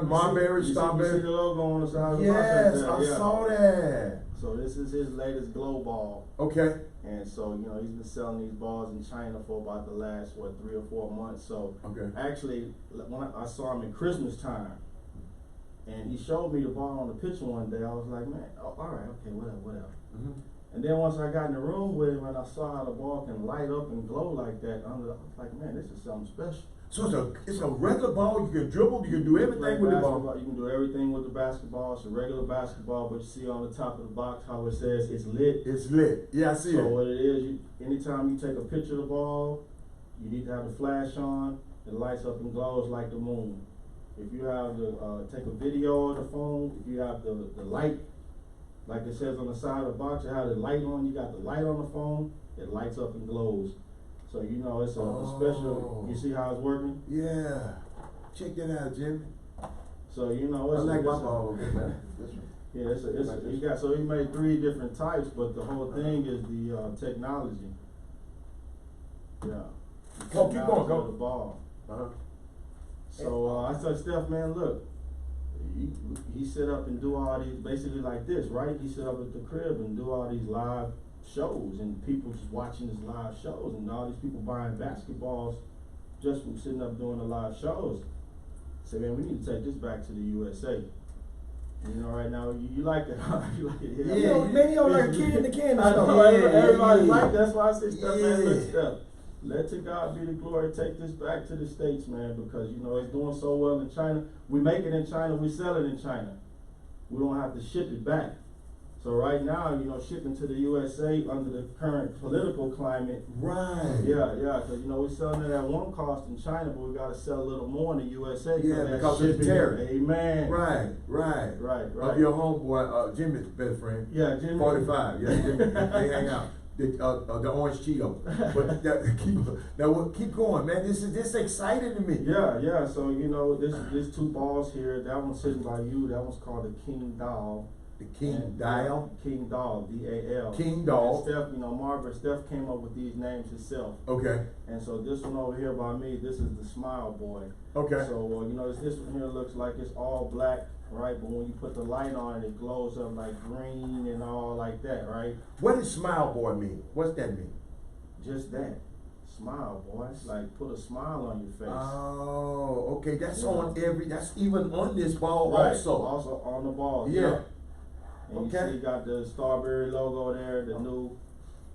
Marbury, You see the Starberry? logo on the side of the Yes, box right there, I saw that. So this is his latest glow ball. Okay. And so, you know, he's been selling these balls in China for about the last, 3 or 4 months. So Okay. actually, when I saw him in Christmas time, and he showed me the ball on the picture one day, I was like, man, oh, all right, okay, whatever. Mhm. And then once I got in the room with him and I saw how the ball can light up and glow like that, I was like, man, this is something special. So it's a regular ball, you can dribble, you can do everything Like with the basketball, ball. you can do everything with the basketball. It's a regular basketball, but you see on the top of the box how it says it's lit. It's lit. Yeah, I see So it. what it is, anytime you take a picture of the ball, you need to have the flash on. It lights up and glows like the moon. If you have take a video on the phone, if you have the light, like it says on the side of the box, you have the light on. You got the light on the phone. It lights up and glows. So you know it's a special. You see how it's working? Yeah. Check that out, Jimmy. So you know I it's like it's my a- ball. Man. This one. Yeah, so he made 3 different types, but the whole thing is the technology. Yeah. The Oh, keep going, technology go. of the ball. Uh-huh. So I said, Steph, man, look, he set up and do all these, basically like this, right? He set up at the crib and do all these live shows, and people just watching his live shows, and all these people buying basketballs just from sitting up doing the live shows. I said, man, we need to take this back to the USA. You know, right now, you like it, huh? You like it, Yeah, you know, man, you like a kid in the candy I know, store. everybody yeah. like that. That's why I say, Steph, man, look, Yeah. Steph, let to God be the glory. Take this back to the States, man, because, you know, it's doing so well in China. We make it in China, we sell it in China. We don't have to ship it back. So right now, you know, shipping to the USA under the current political climate, Right. yeah, because, you know, we're selling it at one cost in China, but we got to sell a little more in the USA. Yeah, that because of the shipping- tariff. Amen. Right. Right. Of your homeboy, Jimmy's best friend. Yeah, Jimmy. 45. Yeah, Jimmy. They hang out. The orange Cheeto. But keep going, man. This exciting to me. Yeah. So you know, this 2 balls here. That one's sitting by you. That one's called the King Doll. The King And- Dial. King Doll, D-A-L. King Doll. And Steph, you know, Steph came up with these names himself. Okay. And so this one over here by me, this is the Smile Boy. Okay. So you know, this one here looks like it's all black, right? But when you put the light on it, it glows up like green and all like that, right? What does Smile Boy mean? What's that mean? Just that. Smile, boy. Like put a smile on your face. Oh, okay. That's Yeah. that's even on this ball Right, also. Also on the ball. Yeah. And Okay. you see, you got the Starberry logo there, the new.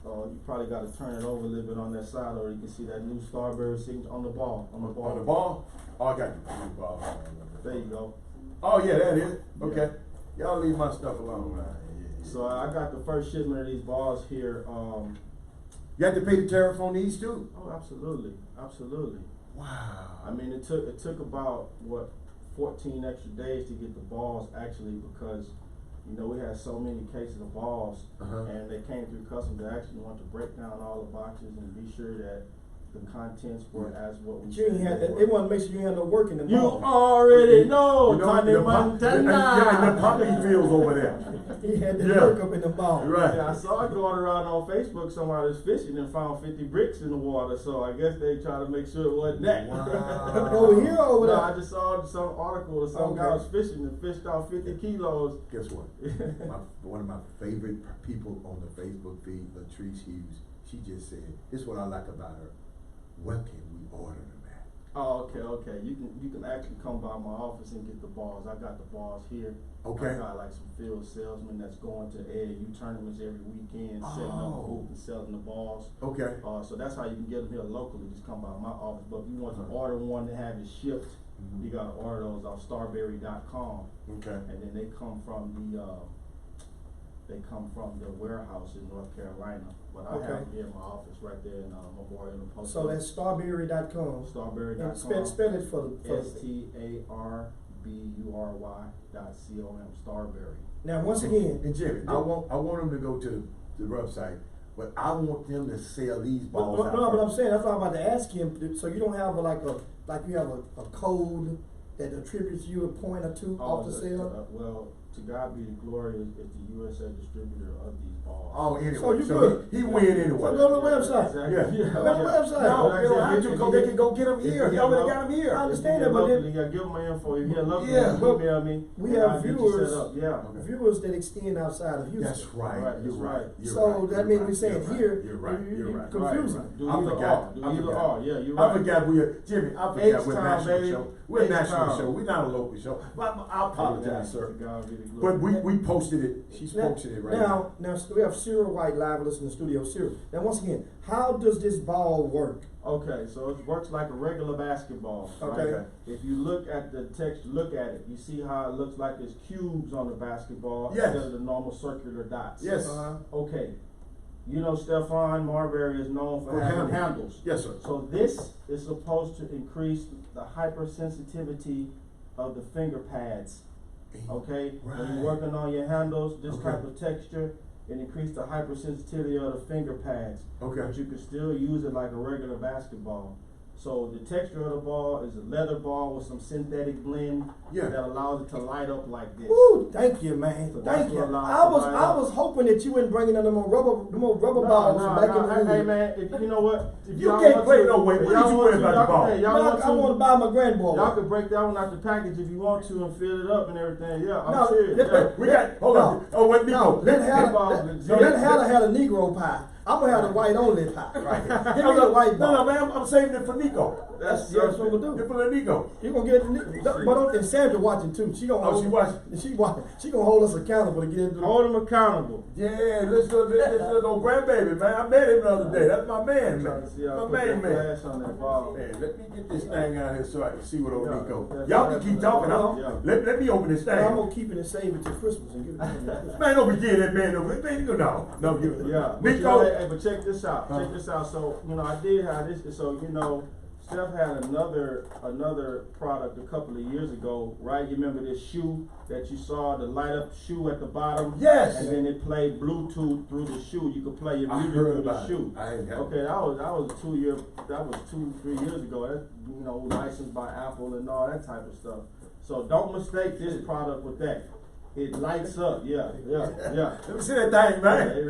You probably got to turn it over a little bit on that side, or you can see that new Starberry signature on the ball. On the ball. On the ball? Oh, I got the ball. There you go. Oh, yeah, that is. Okay. Y'all leave my stuff alone, man. So I got the first shipment of these balls here. You have to pay the tariff on these too? Oh, absolutely. Wow. I mean, it took about 14 extra days to get the balls actually, because you know we had so many cases of balls, Uh-huh. and they came through customs. They actually want to break down all the boxes and be sure that the contents were as what we You ain't had, said they wanna make sure you ain't had no work in the You mall. already know, You know, Tony the pop- Montana. yeah, and the poppy fields over there. He had the Yeah. work up in the mall. Right. Yeah, I saw it going around on Facebook. Somebody was fishing and found 50 bricks in the water. So I guess they try to make sure it wasn't that. Wow. Over here or over No, there? I just saw some article that some Okay. guy was fishing and fished out 50 kilos. Guess what? One of my favorite people on the Facebook feed, Latrice Hughes, she just said, this is what I like about her. Where can we order them at? Oh, okay. You can actually come by my office and get the balls. I got the balls here. Okay. I got like some field salesmen that's going to AAU tournaments every weekend, setting up a booth and selling the balls. Okay. So that's how you can get them here locally. Just come by my office. But if you want to order one to have it shipped, you gotta order those off starberry.com. Okay. And then they come from the warehouse in North Carolina. But I have them here in my office right there in Memorial and Post. So that's starberry.com. Starberry.com. And spell it for the. STARBURY.com. Starberry. Now, once again, And Jimmy, I want them to go to the website, but I want them to sell these balls out no, but I'm first. saying, that's what I'm about to ask him, so you don't have like you have a code that attributes you a point or two off the sale? Well, to God be the glory is the USA distributor of these balls. Oh, anyway, So you good. he win anyway. So go to the website. Exactly. Yeah. Yeah. Go to the website. No, Like I they don't said, have to go. They can go get them here. He already got them here. I understand If that, you but locally, then you gotta give them my info. If you're locally, Yeah, you but email me. we and have I'll get you viewers- set up. Yeah. viewers that extend outside of Houston. That's right. Right, You're that's right. right. You're So right. that You're means right. we're saying You're here, right. You're right. you- You're you right. confusing. Right. Do I either forgot. or. Do I either forgot. or. Yeah, you're I right. forgot Jimmy, I forgot we're a H-Town, national baby. show. We're a national H-Town. show. We're not a local show. But I apologize, sir. To God be the glory. But we posted it. She's posted it right now. Now we have Cyril White live with us in the studio. Cyril, now once again, how does this ball work? Okay, so it works like a regular basketball. Okay. Right? If you look at the text, look at it. You see how it looks like there's cubes on the basketball Yes. instead of the normal circular dots. Yes. Okay. You know Stephon Marbury is known for For having handles. handles. Yes, sir. So this is supposed to increase the hypersensitivity of the finger pads. Okay? When Right. you're working on your handles, this Okay. type of texture, it increases the hypersensitivity of the finger pads. Okay. But you can still use it like a regular basketball. So the texture of the ball is a leather ball with some synthetic blend Yeah. that allows it to light up like this. Woo, thank you, man. So that's Thank you. what allows I was it to light I up. was hoping that you wouldn't bring in them more rubber No, balls no, from back no, in the hey day. man, if you know what? If You y'all can't want play to- no way. if What y'all did you want worry to, about the y'all can- ball? hey, No, y'all want I want to buy my grandboy. Y'all can break that one out the package if you want to and fill it up and everything. Yeah, I'm No, serious. let- Yeah. We got, hold on. Oh, wait, No, Nico. let ball Hannah legit. so let Hannah have a Negro pie. I'm gonna have the white only pie. Right. Give me the white No, ball. man, I'm saving it for Nico. That's what we're gonna do. It's for Nico. You gonna get but and Sandra watching too. She gonna Oh, she watching. She watching. She gonna hold us accountable to get into the Hold them accountable. Yeah, this little grandbaby, man. I met him the other day. That's my man, Trying man. to see how My put man, that man. flash on that ball. Man, let me get this thing out here so I can see what old Yeah, Nico. that's Y'all right. can keep talking. Yeah. Let me open this thing. I'm gonna keep it and save it till Christmas and give it to you. Man, don't be getting that man over. Man, no, you. Yeah, but, Nico. hey, but check this out. Check this out. So, I did have this. So, Steph had another product a couple of years ago, right? You remember this shoe that you saw, the light up shoe at the bottom? Yes. And then it played Bluetooth through the shoe. You could play your I music heard through the about it. shoe. I ain't had Okay, that was 3 years ago. That's licensed by Apple and all that type of stuff. So don't mistake this product with that. It lights up, yeah. Let me see that thing, man. They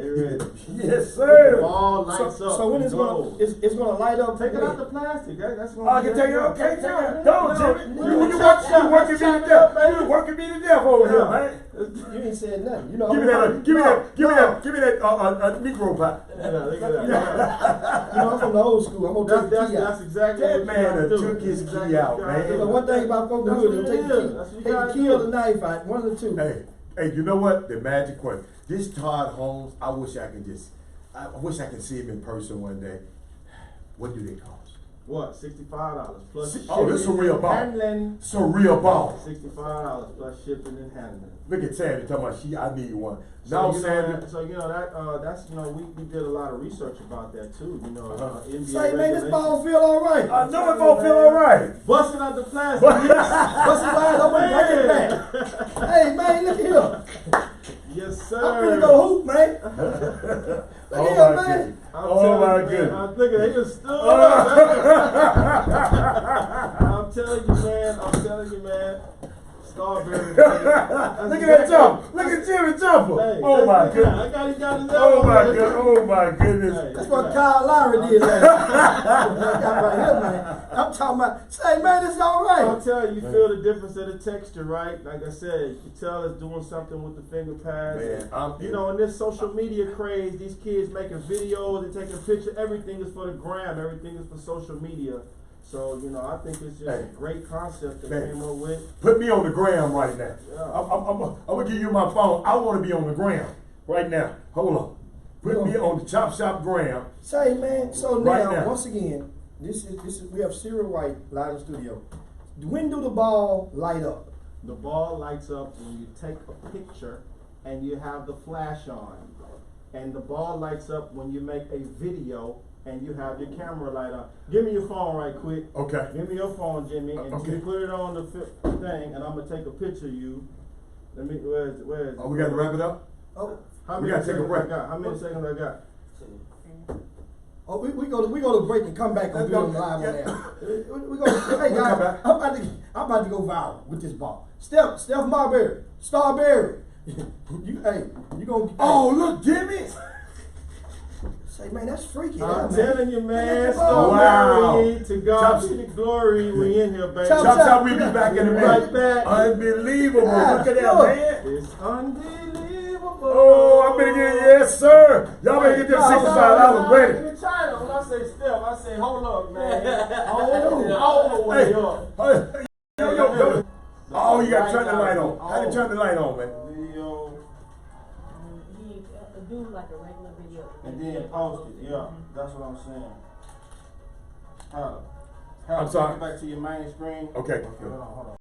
ready. Yes, sir. The ball lights up. So when it's gold. gonna it's gonna light up. Take it out the plastic. That's Oh, I can take it. Okay, take it. Go, Jimmy. You Chop working me to shop, death. baby. You working me to death over here, Yeah. man. You ain't said nothing. Give me that Negro pie. Yeah, look at that. I'm from the old school. I'm gonna take the key That's out. exactly That what man you gotta done do. took his Exactly key out, what you gotta man. do. But one thing about folk That's do is what they'll it take the is. key, That's what you take the gotta key or do. the knife out. One of the two. Hey, you know what? The magic question. This Todd Holmes, I wish I could see him in person one day. What do they cost? What? $65 plus Oh, this is a shipping real and ball. handling. It's a real ball. $65 plus shipping and handling. Look at Sandy talking about I need one. So, Now, you know, Sandy. that's we did a lot of research about that too. NBA Say, man, this regulations. ball feel all right. I know it won't feel all right. Busting out the plastic. Bust it wide open, bring it back. Hey, man, look here. Yes, sir. I'm finna go hoop, man. Oh here, my man. goodness. Oh my goodness. I'm thinking he was stood Oh, I'm telling you, man. Starberry. Look at that jump. Look at Jimmy Jumper. Hey, Oh my yeah, goodness. I got his Oh my elbow. god. Oh my goodness. Hey, That's what Kyle Lowry did last night. I got right here, man. I'm talking about, say, man, it's all I'll right. tell you, feel the difference of the texture, right? Like I said, you can tell it's doing something with the finger pads. Man, I'm You know, in this social media craze, these kids making videos and taking pictures, everything is for the gram, everything is for social media. So, you know, I think it's just a great concept that Man. came up with. Put me on the gram right now. Yeah. I'm gonna give you my phone. I want to be on the gram right now. Hold on. Put me on the Chop Shop gram. Say, man, so Right now, now. once again, this is we have Cyril White live in the studio. When do the ball light up? The ball lights up when you take a picture and you have the flash on. And the ball lights up when you make a video and you have your camera light on. Give me your phone right quick. Okay. Give me your phone, Jimmy, and Okay. you put it on the thing, and I'm gonna take a picture of you. Let me. Where is? Oh, we got to wrap it up. Oh, How we many gotta take a seconds break. I got? How many seconds I got? oh, we go to break and come back and Let's do it go. live on Yeah. air. We go. Hey We'll come guys, back. I'm about to go viral with this ball. Steph Marbury, Starberry. you gonna? Oh, look, Jimmy. Say, man, that's freaky. I'm man. telling you, man. Wow. Starberry, to God Chop- be the glory. We in here, baby. Chop- Chop Shop, we'll be back in a minute. Right back. Unbelievable. Yeah, Look at that, look. man. It's unbelievable. Oh, I'm gonna get yes, sir. Y'all better get them $65 ready. In China, when I say Steph, I say hold up, man. Oh. All the way Hey, up. hey, yo. Oh, you gotta turn the light on. How to turn the light on, man? Video, He do like a regular video. and then post it. Yeah, that's what I'm saying. I'm sorry. Get back to your main screen. Okay. Hold on.